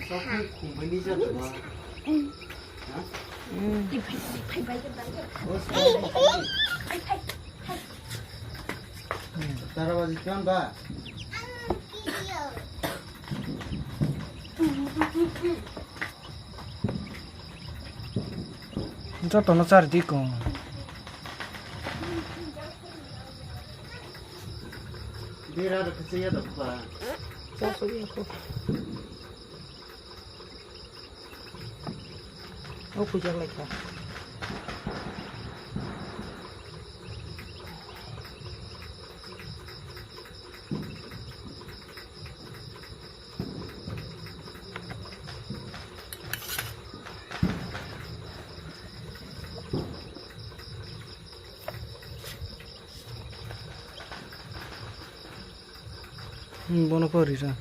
sao không phải đi ra được mà hả đi phải bay cái đấy ủa sao तारा बाजी कौन बा cho tao nó ra đi con đi ra được cái gì đó ba sao có gì không ô cứ chẳng lại cả Buona porisa.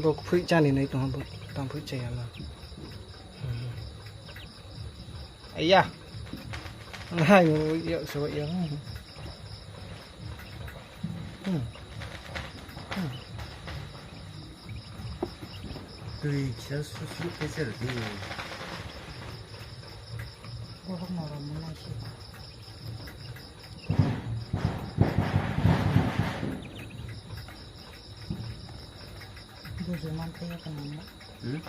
Bok phui cha ni nai tong tong phui che ma. Ai da. Hai người yêu số yếu. tùy cháu suốt cái gì đi cô không nào làm này chứ bây giờ mang tay cái này